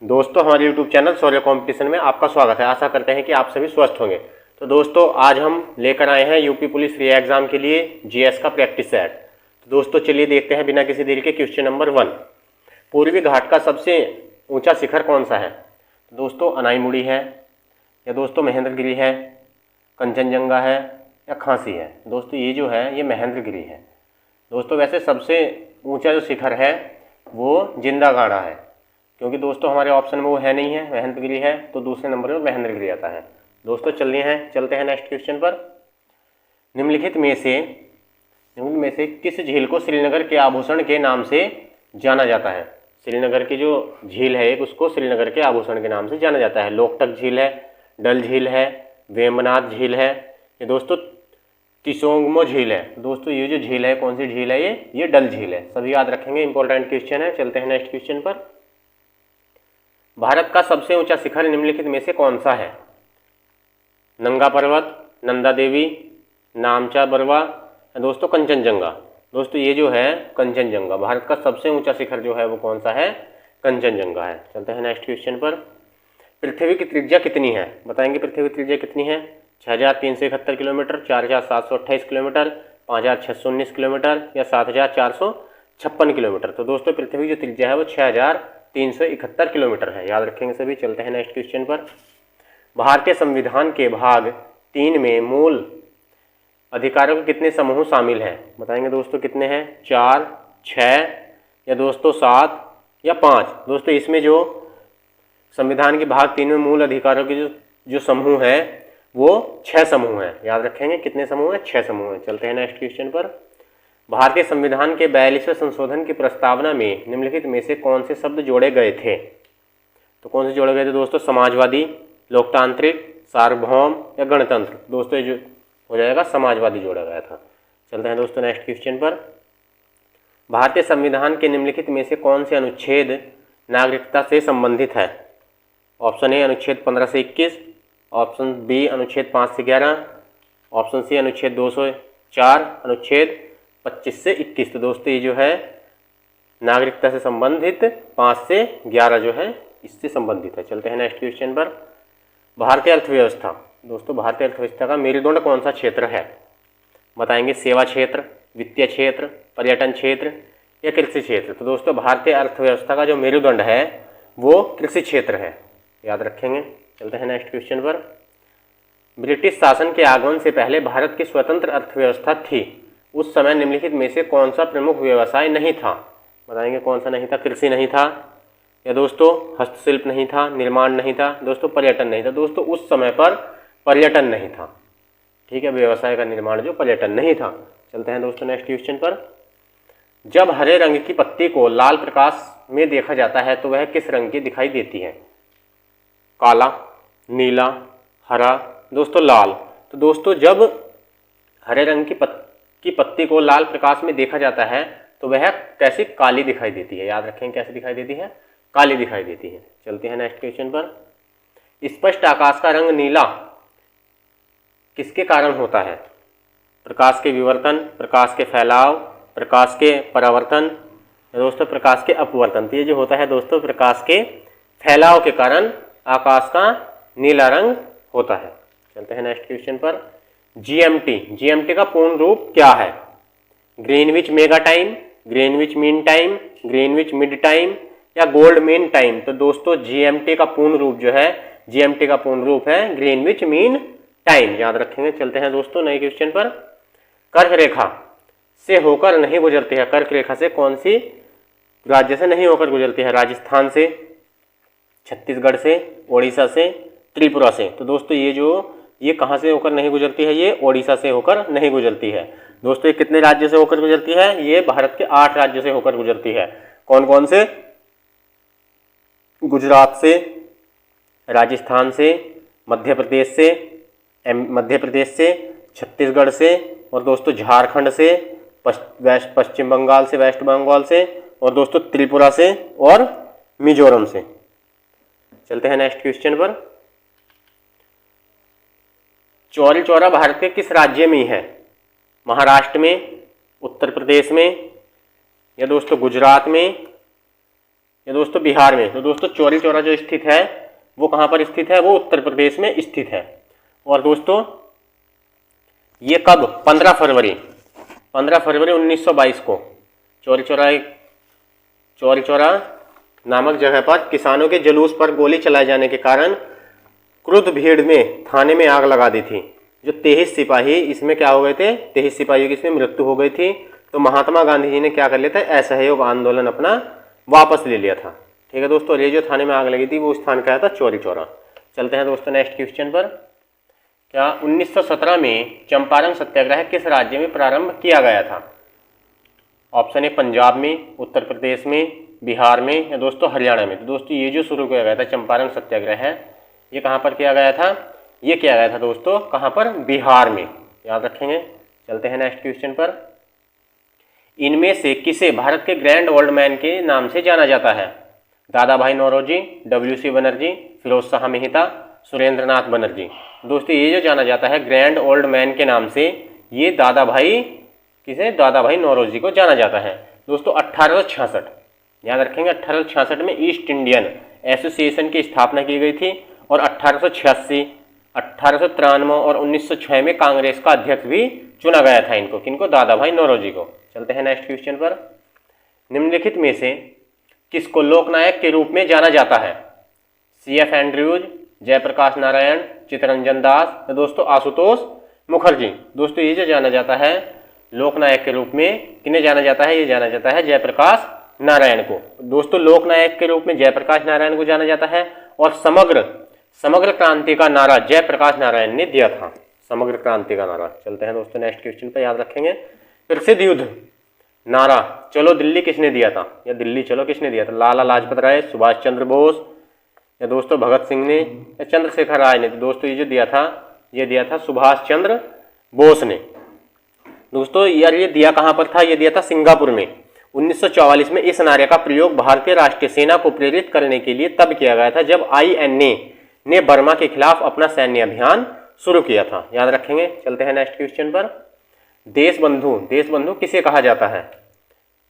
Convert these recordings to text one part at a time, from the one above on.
दोस्तों, हमारे YouTube channel शौर्य competition में आपका स्वागत है। आशा करते हैं कि आप सभी स्वस्थ होंगे। तो दोस्तों, आज हम लेकर आए हैं यूपी पुलिस री एग्जाम के लिए जीएस का प्रैक्टिस सेट। तो दोस्तों, चलिए देखते हैं बिना किसी देरी के क्वेश्चन नंबर 1। पूर्वी घाट का सबसे ऊंचा शिखर कौन सा है? तो दोस्तों, अनाईमुड़ी है, या दोस्तों महेंद्रगिरी है, कंचनजंगा है, या खांसी है। दोस्तों, ये जो है ये महेंद्रगिरी है। दोस्तों, वैसे सबसे ऊंचा जो शिखर है वो जिंदागाड़ा है, क्योंकि दोस्तों हमारे ऑप्शन में वो है नहीं है, महेंद्रगिरी है, तो दूसरे नंबर में महेंद्रगिरी आता है। दोस्तों चलते हैं नेक्स्ट क्वेश्चन पर। निम्नलिखित में से किस झील को श्रीनगर के आभूषण के नाम से जाना जाता है? श्रीनगर की जो झील है एक, उसको श्रीनगर के आभूषण के नाम से जाना जाता है। लोकटक झील है, डल झील है, वेम्बनाथ झील है, ये दोस्तों तिसोंगमो झील है। दोस्तों, ये जो झील है कौन सी झील है? ये डल झील है। सभी याद रखेंगे, इंपॉर्टेंट क्वेश्चन है। चलते हैं नेक्स्ट क्वेश्चन पर। भारत का सबसे ऊंचा शिखर निम्नलिखित में से कौन सा है? नंगा पर्वत, नंदा देवी, नामचा बरवा, दोस्तों कंचनजंगा। दोस्तों, ये जो है कंचनजंगा, भारत का सबसे ऊंचा शिखर जो है वो कौन सा है? कंचनजंगा है। चलते हैं नेक्स्ट क्वेश्चन पर। पृथ्वी की त्रिज्या कितनी है? बताएंगे पृथ्वी की त्रिज्या कितनी है? 6371 किलोमीटर, 4728 किलोमीटर, 5619 किलोमीटर, या 7456 किलोमीटर। तो दोस्तों, पृथ्वी की जो त्रिज्या है वो 6371 किलोमीटर है। याद रखेंगे सभी। चलते हैं नेक्स्ट क्वेश्चन पर। भारतीय संविधान के भाग 3 में मूल अधिकारों के कितने समूह शामिल हैं? बताएंगे दोस्तों कितने हैं? 4, 6, या दोस्तों 7, या 5। दोस्तों, इसमें जो संविधान के भाग 3 में मूल अधिकारों के जो समूह है वो 6 समूह हैं। याद रखेंगे कितने समूह हैं? 6 समूह हैं। चलते हैं नेक्स्ट क्वेश्चन पर। भारतीय संविधान के 42वें संशोधन की प्रस्तावना में निम्नलिखित में से कौन से शब्द जोड़े गए थे? तो कौन से जोड़े गए थे दोस्तों? समाजवादी, लोकतांत्रिक, सार्वभौम, या गणतंत्र। दोस्तों, ये जो हो जाएगा समाजवादी जोड़ा गया था। चलते हैं दोस्तों नेक्स्ट क्वेश्चन पर। भारतीय संविधान के निम्नलिखित में से कौन से अनुच्छेद नागरिकता से संबंधित है? ऑप्शन ए अनुच्छेद 15 से 21, ऑप्शन बी अनुच्छेद 5 से 11, ऑप्शन सी अनुच्छेद 204, अनुच्छेद 25 से 21। तो दोस्तों, ये जो है नागरिकता से संबंधित 5 से 11 जो है इससे संबंधित है। चलते हैं नेक्स्ट क्वेश्चन पर। भारतीय अर्थव्यवस्था। दोस्तों, भारतीय अर्थव्यवस्था का मेरुदंड कौन सा क्षेत्र है? बताएंगे सेवा क्षेत्र, वित्तीय क्षेत्र, पर्यटन क्षेत्र, या कृषि क्षेत्र। तो दोस्तों, भारतीय अर्थव्यवस्था का जो मेरुदंड है वो कृषि क्षेत्र है। याद रखेंगे। चलते हैं नेक्स्ट क्वेश्चन पर। ब्रिटिश शासन के आगमन से पहले भारत की स्वतंत्र अर्थव्यवस्था थी। उस समय निम्नलिखित में से कौन सा प्रमुख व्यवसाय नहीं था? बताएंगे कौन सा नहीं था? कृषि नहीं था, या दोस्तों हस्तशिल्प नहीं था, निर्माण नहीं था, दोस्तों पर्यटन नहीं था। दोस्तों, उस समय पर पर्यटन नहीं था। ठीक है, व्यवसाय का निर्माण जो पर्यटन नहीं था। चलते हैं दोस्तों नेक्स्ट क्वेश्चन पर। जब हरे रंग की पत्ती को लाल प्रकाश में देखा जाता है तो वह किस रंग की दिखाई देती है? काला, नीला, हरा, दोस्तों लाल। तो दोस्तों, जब हरे रंग की पत्ती को लाल प्रकाश में देखा जाता है तो वह कैसी? काली दिखाई देती है। याद रखें, कैसी दिखाई देती है? काली दिखाई देती है। चलते हैं नेक्स्ट क्वेश्चन पर। स्पष्ट आकाश का रंग नीला किसके कारण होता है? प्रकाश के विवर्तन, प्रकाश के फैलाव, प्रकाश के परावर्तन, दोस्तों प्रकाश के अपवर्तन। तो ये जो होता है दोस्तों प्रकाश के फैलाव के कारण आकाश का नीला रंग होता है। चलते हैं नेक्स्ट क्वेश्चन पर। जीएमटी का पूर्ण रूप क्या है? Greenwich mega time, Greenwich mean time, Greenwich mid time, या गोल्ड मीन टाइम। तो दोस्तों, जीएमटी का पूर्ण रूप जो है, जीएमटी का पूर्ण रूप है ग्रीनविच मीन टाइम। याद रखेंगे। चलते हैं दोस्तों नए क्वेश्चन पर। कर्क रेखा से होकर नहीं गुजरती है। कर्क रेखा से कौन सी राज्य से नहीं होकर गुजरती है? राजस्थान से, छत्तीसगढ़ से, ओडिशा से, त्रिपुरा से। तो दोस्तों, ये कहाँ से होकर नहीं गुजरती है? ये ओडिशा से होकर नहीं गुजरती है। दोस्तों, ये कितने राज्य से होकर गुजरती है? ये भारत के 8 राज्य से होकर गुजरती है। कौन कौन से? गुजरात से, राजस्थान से, मध्य प्रदेश से, छत्तीसगढ़ से, और दोस्तों झारखंड से, पश्चिम बंगाल से, वेस्ट बंगाल से, और दोस्तों त्रिपुरा से और मिजोरम से। चलते हैं नेक्स्ट क्वेश्चन पर। चौरी चौरा भारत के किस राज्य में है? महाराष्ट्र में, उत्तर प्रदेश में, या दोस्तों गुजरात में, या दोस्तों बिहार में। तो दोस्तों चौरी चौरा जो स्थित है वो कहाँ पर स्थित है, वो उत्तर प्रदेश में स्थित है। और दोस्तों ये कब, 15 फरवरी 1922 को चौरी चौरा नामक जगह पर किसानों के जुलूस पर गोली चलाए जाने के कारण क्रुद्ध भीड़ में थाने में आग लगा दी थी। जो 23 सिपाही इसमें क्या हो गए थे, 23 सिपाहियों की इसमें मृत्यु हो गई थी। तो महात्मा गांधी जी ने क्या कर लिया था, असहयोग आंदोलन अपना वापस ले लिया था। ठीक है दोस्तों, ये जो थाने में आग लगी थी वो स्थान क्या था, चौरी चौरा। चलते हैं दोस्तों नेक्स्ट क्वेश्चन पर। क्या 1917 में चंपारण सत्याग्रह किस राज्य में प्रारंभ किया गया था? ऑप्शन ए पंजाब में, उत्तर प्रदेश में, बिहार में, या दोस्तों हरियाणा में। तो दोस्तों ये जो शुरू किया गया था चंपारण सत्याग्रह है, ये कहाँ पर किया गया था, ये किया गया था दोस्तों कहाँ पर, बिहार में, याद रखेंगे। चलते हैं नेक्स्ट क्वेश्चन पर। इनमें से किसे भारत के ग्रैंड ओल्ड मैन के नाम से जाना जाता है? दादा भाई नौरोजी, WC बनर्जी, फिरोज शाह मेहता, सुरेंद्र नाथ बनर्जी। दोस्तों ये जो जाना जाता है ग्रैंड ओल्ड मैन के नाम से, ये दादा भाई नौरोजी को जाना जाता है। दोस्तों 1866, याद रखेंगे, 1866 में ईस्ट इंडियन एसोसिएशन की स्थापना की गई थी। और 1886, 1893 और 1906 में कांग्रेस का अध्यक्ष भी चुना गया था इनको, किनको, दादा भाई नौरोजी को। चलते हैं नेक्स्ट क्वेश्चन पर। निम्नलिखित में से किसको लोकनायक के रूप में जाना जाता है? CF एंड्रयूज, जयप्रकाश नारायण, चित्तरंजन दास, या दोस्तों आशुतोष मुखर्जी। दोस्तों ये जो जाना जाता है लोकनायक के रूप में, किन्हें जाना जाता है, ये जाना जाता है जयप्रकाश नारायण को। दोस्तों लोकनायक के रूप में जयप्रकाश नारायण को जाना जाता है। और समग्र क्रांति का नारा जयप्रकाश नारायण ने दिया था, समग्र क्रांति का नारा। चलते हैं दोस्तों नेक्स्ट क्वेश्चन पर, याद रखेंगे। प्रसिद्ध युद्ध नारा चलो दिल्ली किसने दिया था, या दिल्ली चलो किसने दिया था? लाला लाजपत राय, सुभाष चंद्र बोस, या दोस्तों भगत सिंह ने, या चंद्रशेखर राय ने? तो दोस्तों ये जो दिया था, ये दिया था सुभाष चंद्र बोस ने। दोस्तों यार ये दिया कहाँ पर था, ये दिया था सिंगापुर में। 1944 में इस नारे का प्रयोग भारतीय राष्ट्रीय सेना को प्रेरित करने के लिए तब किया गया था जब INA ने बर्मा के खिलाफ अपना सैन्य अभियान शुरू किया था, याद रखेंगे। चलते हैं नेक्स्ट क्वेश्चन पर। देश बंधु किसे कहा जाता है?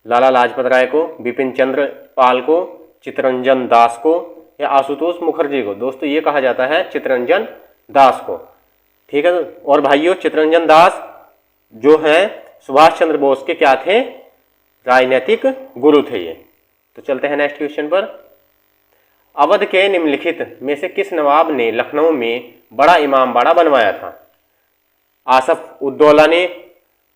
लाला लाजपत राय को, बिपिन चंद्र पाल को, चित्तरंजन दास को, या आशुतोष मुखर्जी को? दोस्तों ये कहा जाता है चित्तरंजन दास को। ठीक है। और भाइयों चित्तरंजन दास जो है सुभाष चंद्र बोस के क्या थे, राजनीतिक गुरु थे ये। तो चलते हैं नेक्स्ट क्वेश्चन पर। अवध के निम्नलिखित में से किस नवाब ने लखनऊ में बड़ा इमामबाड़ा बनवाया था? आसफ उद्दौला ने,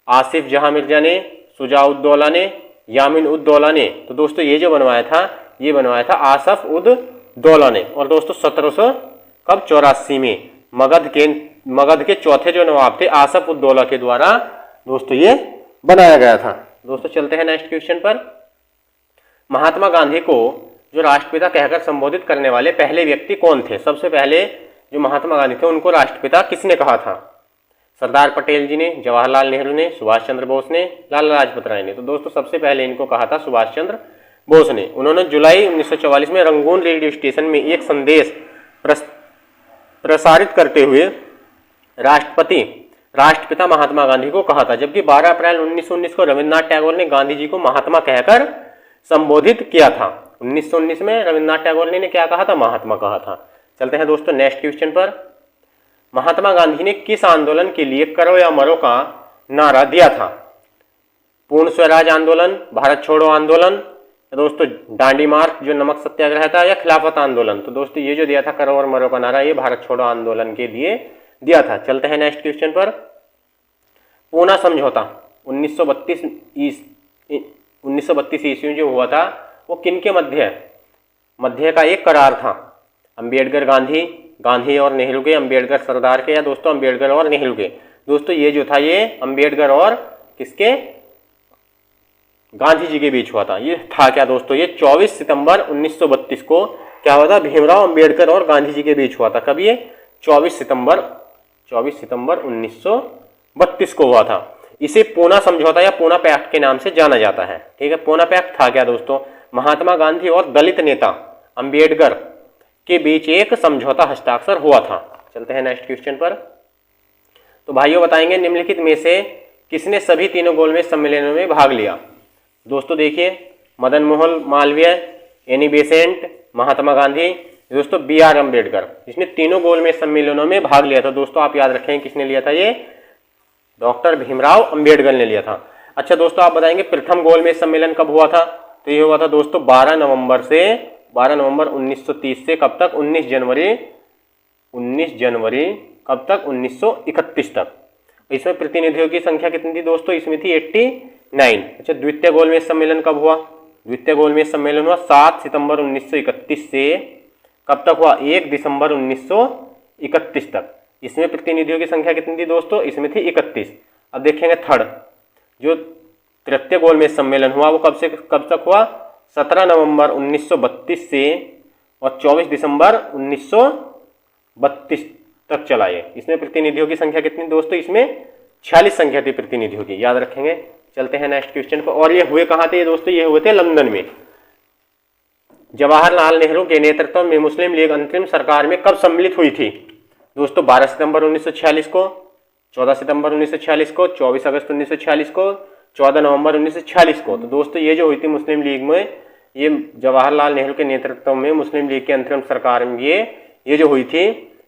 आसिफ जहां मिर्जा ने, शुजाउद्दौला ने, यामिन उद्दौला ने? तो दोस्तों ये जो बनवाया था, ये बनवाया था आसफ उद्दौला ने। और दोस्तों 1784 में मगध के चौथे जो नवाब थे आसफ उद्दौला के द्वारा दोस्तों ये बनाया गया था। दोस्तों चलते हैं नेक्स्ट क्वेश्चन पर। महात्मा गांधी को जो राष्ट्रपिता कहकर संबोधित करने वाले पहले व्यक्ति कौन थे? सबसे पहले जो महात्मा गांधी थे उनको राष्ट्रपिता किसने कहा था? सरदार पटेल जी ने, जवाहरलाल नेहरू ने, सुभाष चंद्र बोस ने, लाला लाजपत राय ने? तो दोस्तों सबसे पहले इनको कहा था सुभाष चंद्र बोस ने। उन्होंने जुलाई 1944 में रंगून रेडियो स्टेशन में एक संदेश प्रसारित करते हुए राष्ट्रपिता महात्मा गांधी को कहा था। जबकि 12 अप्रैल 1919 को रविन्द्रनाथ टैगोर ने गांधी जी को महात्मा कहकर संबोधित किया था। 1919 में रविन्द्रनाथ टैगोर ने क्या कहा था? महात्मा कहा था। चलते हैं दोस्तों नेक्स्ट क्वेश्चन पर। महात्मा गांधी ने किस आंदोलन के लिए करो या मरो का नारा दिया था? पूर्ण स्वराज आंदोलन, भारत छोड़ो आंदोलन, दोस्तों डांडी मार्च जो नमक सत्याग्रह था, या खिलाफत आंदोलन? तो दोस्तों ये जो दिया था करो और मरो का नारा, ये भारत छोड़ो आंदोलन के लिए दिया था। चलते हैं नेक्स्ट क्वेश्चन पर। पूना समझौता 1932 ईस्वी में जो हुआ था वो किनके मध्य का एक करार था? अंबेडकर गांधी और नेहरू के, अंबेडकर सरदार के, या दोस्तों अंबेडकर और नेहरू के? दोस्तों ये जो था ये अंबेडकर और किसके, गांधी जी के बीच हुआ था। ये था क्या दोस्तों, ये 24 सितंबर 1932 को क्या हुआ था? भीमराव अंबेडकर और गांधी जी के बीच हुआ था। कब ये? 24 सितंबर 1932 को हुआ था। इसे पूना समझौता या पूना पैक्ट के नाम से जाना जाता है। ठीक है। पूना पैक्ट था क्या दोस्तों? महात्मा गांधी और दलित नेता अंबेडकर के बीच एक समझौता हस्ताक्षर हुआ था। चलते हैं नेक्स्ट क्वेश्चन पर। तो भाइयों बताएंगे निम्नलिखित में से किसने सभी तीनों गोलमेज सम्मेलनों में भाग लिया? दोस्तों देखिए, मदन मोहन मालवीय, एनी बेसेंट, महात्मा गांधी, दोस्तों बी आर अम्बेडकर। इसने तीनों गोलमेज सम्मेलनों में भाग लिया था। दोस्तों आप याद रखें किसने लिया था, ये डॉक्टर भीमराव अम्बेडकर ने लिया था। अच्छा दोस्तों आप बताएंगे प्रथम गोलमेज सम्मेलन कब हुआ था, तो ये हुआ था दोस्तों 12 नवंबर 1930 से कब तक, 19 जनवरी कब तक, 1931 तक। इसमें प्रतिनिधियों की संख्या कितनी थी दोस्तों, इसमें थी 89। अच्छा द्वितीय गोलमेज सम्मेलन कब हुआ, द्वितीय गोलमेज सम्मेलन हुआ 7 सितंबर 1931 से कब तक हुआ, 1 दिसंबर 1931 तक। इसमें प्रतिनिधियों की संख्या कितनी थी दोस्तों, इसमें थी 31। अब देखेंगे थर्ड, जो तृतीय गोलमेज सम्मेलन हुआ वो कब तक हुआ, 17 नवंबर 1932 से और 24 दिसंबर 1932 तक चला ये। इसमें प्रतिनिधियों की संख्या कितनी दोस्तों, इसमें 46 संख्या थी प्रतिनिधियों की, याद रखेंगे। चलते हैं नेक्स्ट क्वेश्चन पर। और ये हुए कहाँ थे दोस्तों, ये हुए थे लंदन में। जवाहरलाल नेहरू के नेतृत्व में मुस्लिम लीग अंतरिम सरकार में कब सम्मिलित हुई थी दोस्तों, 12 सितंबर 1946 को, 14 सितंबर 1946 को, 24 अगस्त 1946 को, 14 नवंबर 1946 को। तो दोस्तों ये जो हुई थी मुस्लिम लीग में, ये जवाहरलाल नेहरू के नेतृत्व में मुस्लिम लीग के अंतरिम सरकार में ये जो हुई थी,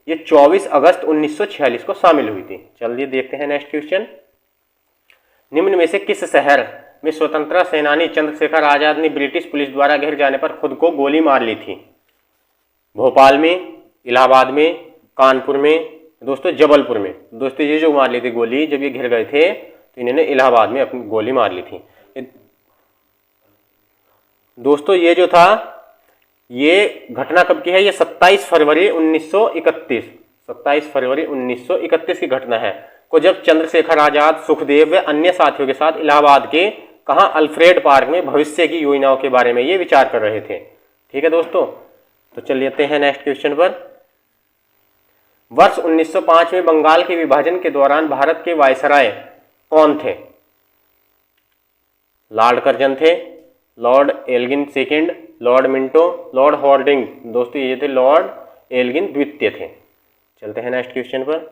ये 24 अगस्त 1946 को शामिल हुई थी। चलिए देखते हैं नेक्स्ट क्वेश्चन। निम्न में से किस शहर में स्वतंत्रता सेनानी चंद्रशेखर आजाद ने ब्रिटिश पुलिस द्वारा घेर जाने पर खुद को गोली मार ली थी, भोपाल में, इलाहाबाद में, कानपुर में, दोस्तों जबलपुर में। दोस्तों ये जो मार ली थी गोली, जब ये घिर गए थे तो इन्होंने इलाहाबाद में अपनी गोली मार ली थी। दोस्तों ये जो था, ये घटना कब की है, ये 27 फरवरी 1931, 27 फरवरी 1931 की घटना है, को जब चंद्रशेखर आजाद, सुखदेव व अन्य साथियों के साथ इलाहाबाद के कहाँ, अल्फ्रेड पार्क में भविष्य की योजनाओं के बारे में ये विचार कर रहे थे। ठीक है दोस्तों, तो चलिए हैं नेक्स्ट क्वेश्चन पर। वर्ष 1905 में बंगाल के विभाजन के दौरान भारत के वायसराय कौन थे, लॉर्ड कर्जन थे, Lord Elgin second, Lord Minto, Lord Hardinge. दोस्तों ये थे लॉर्ड एल्गिन द्वितीय थे। चलते हैं नेक्स्ट क्वेश्चन पर।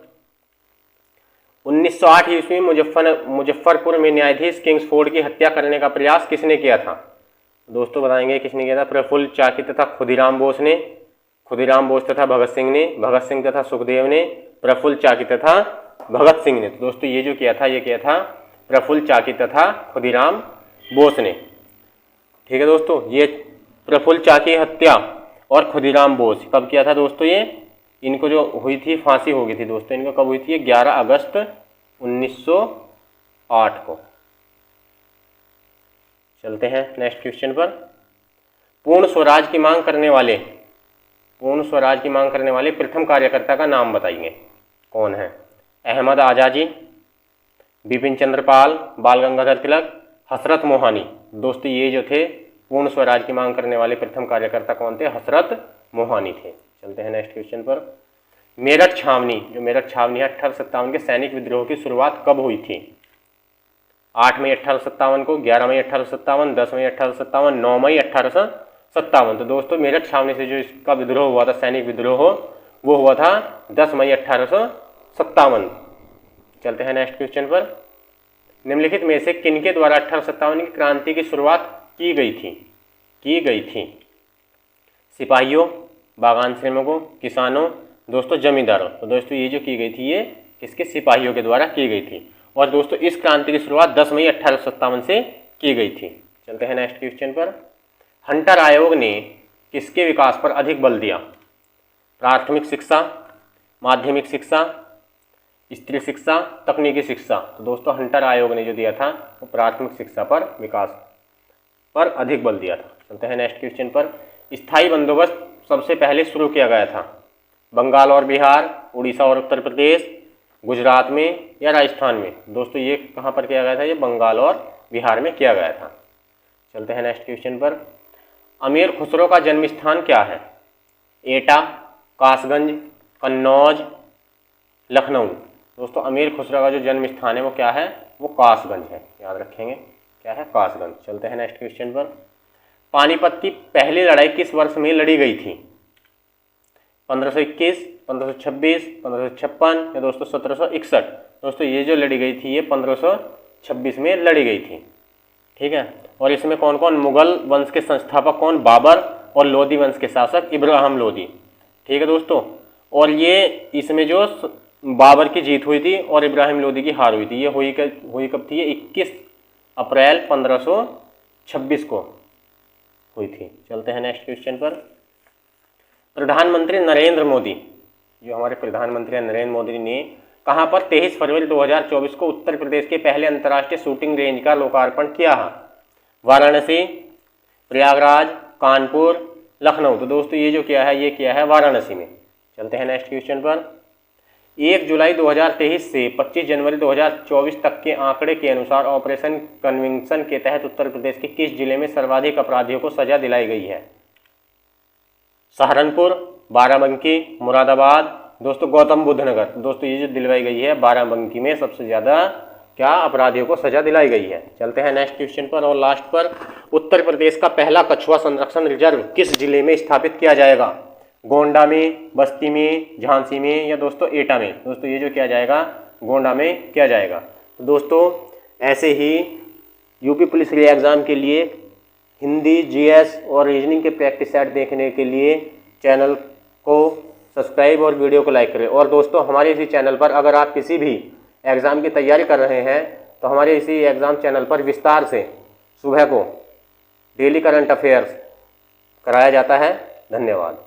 1908 ईस्वी में मुजफ्फरपुर में न्यायाधीश किंग्सफोर्ड की हत्या करने का प्रयास किसने किया था, दोस्तों बताएंगे किसने किया था, प्रफुल्ल चाकी तथा खुदीराम बोस ने, खुदीराम बोस तथा भगत सिंह ने, भगत सिंह तथा सुखदेव ने, प्रफुल्ल चाकी तथा भगत सिंह ने। तो दोस्तों ये जो किया था, ये किया था प्रफुल्ल चाकी तथा खुदीराम बोस ने। ठीक है दोस्तों, ये प्रफुल्ल चाकी हत्या और खुदीराम बोस कब किया था दोस्तों, ये इनको जो हुई थी, फांसी हो गई थी दोस्तों, इनको कब हुई थी, 11 अगस्त 1908 को। चलते हैं नेक्स्ट क्वेश्चन पर। पूर्ण स्वराज की मांग करने वाले प्रथम कार्यकर्ता का नाम बताइए, कौन है, अहमद आजादी, बिपिन चंद्र पाल, बाल गंगाधर तिलक, हसरत मोहानी। दोस्तों ये जो थे पूर्ण स्वराज की मांग करने वाले प्रथम कार्यकर्ता कौन थे, हसरत मोहानी थे। चलते हैं नेक्स्ट क्वेश्चन पर। मेरठ छावनी, जो मेरठ छावनी है, 1857 के सैनिक विद्रोह की शुरुआत कब हुई थी, 8 मई 1857 को, 11 मई 1857, 10 मई 1857, 9 मई 1857। तो दोस्तों मेरठ छावनी से जो इसका विद्रोह हुआ था, सैनिक विद्रोह, वो हुआ था 10 मई 1857। चलते हैं नेक्स्ट क्वेश्चन पर। निम्नलिखित में से किनके द्वारा 1857 की क्रांति की शुरुआत की गई थी, सिपाहियों, बागान श्रमिकों, किसानों, दोस्तों जमींदारों। तो दोस्तों ये जो की गई थी, ये किसके, सिपाहियों के द्वारा की गई थी। और दोस्तों इस क्रांति की शुरुआत 10 मई 1857 से की गई थी। चलते हैं नेक्स्ट क्वेश्चन पर। हंटर आयोग ने किसके विकास पर अधिक बल दिया, प्राथमिक शिक्षा, माध्यमिक शिक्षा, स्त्री शिक्षा, तकनीकी शिक्षा। तो दोस्तों हंटर आयोग ने जो दिया था वो प्राथमिक शिक्षा पर विकास पर अधिक बल दिया था। चलते हैं नेक्स्ट क्वेश्चन पर। स्थायी बंदोबस्त सबसे पहले शुरू किया गया था, बंगाल और बिहार, उड़ीसा और उत्तर प्रदेश, गुजरात में या राजस्थान में। दोस्तों ये कहाँ पर किया गया था, ये बंगाल और बिहार में किया गया था। चलते हैं नेक्स्ट क्वेश्चन पर। अमीर खुसरो का जन्म स्थान क्या है, एटा, कासगंज, कन्नौज, लखनऊ। दोस्तों अमीर खुसरो का जो जन्म स्थान है वो क्या है, वो कासगंज है, याद रखेंगे क्या है, कासगंज। चलते हैं नेक्स्ट क्वेश्चन पर। पानीपत की पहली लड़ाई किस वर्ष में लड़ी गई थी, 1521, 1526, 1556 या दोस्तों 1761। दोस्तों ये जो लड़ी गई थी ये 1526 में लड़ी गई थी। ठीक है, और इसमें कौन कौन, मुगल वंश के संस्थापक कौन, बाबर, और लोधी वंश के शासक इब्राहिम लोधी। ठीक है दोस्तों, और ये इसमें जो बाबर की जीत हुई थी और इब्राहिम लोधी की हार हुई थी, ये हुई कब थी? ये 21 अप्रैल 1526 को हुई थी। चलते हैं नेक्स्ट क्वेश्चन पर। प्रधानमंत्री नरेंद्र मोदी, जो हमारे प्रधानमंत्री नरेंद्र मोदी ने कहाँ पर 23 फरवरी 2024 को उत्तर प्रदेश के पहले अंतर्राष्ट्रीय शूटिंग रेंज का लोकार्पण किया है? वाराणसी, प्रयागराज, कानपुर, लखनऊ। तो दोस्तों ये जो किया है, ये किया है वाराणसी में। चलते हैं नेक्स्ट क्वेश्चन पर। 1 जुलाई 2023 से 25 जनवरी 2024 तक के आंकड़े के अनुसार ऑपरेशन कन्विक्शन के तहत उत्तर प्रदेश के किस जिले में सर्वाधिक अपराधियों को सजा दिलाई गई है? सहारनपुर, बाराबंकी, मुरादाबाद, दोस्तों गौतम बुद्ध नगर। दोस्तों ये जो दिलवाई गई है, बाराबंकी में सबसे ज़्यादा क्या अपराधियों को सजा दिलाई गई है। चलते हैं नेक्स्ट क्वेश्चन पर और लास्ट पर। उत्तर प्रदेश का पहला कछुआ संरक्षण रिजर्व किस जिले में स्थापित किया जाएगा? गोंडा में, बस्ती में, झांसी में या दोस्तों एटा में? दोस्तों ये जो किया जाएगा, गोंडा में किया जाएगा। तो दोस्तों ऐसे ही यूपी पुलिस री एग्ज़ाम के लिए हिंदी, जीएस और रीजनिंग के प्रैक्टिस सेट देखने के लिए चैनल को सब्सक्राइब और वीडियो को लाइक करें। और दोस्तों हमारे इसी चैनल पर अगर आप किसी भी एग्ज़ाम की तैयारी कर रहे हैं तो हमारे इसी एग्ज़ाम चैनल पर विस्तार से सुबह को डेली करंट अफेयर्स कराया जाता है। धन्यवाद।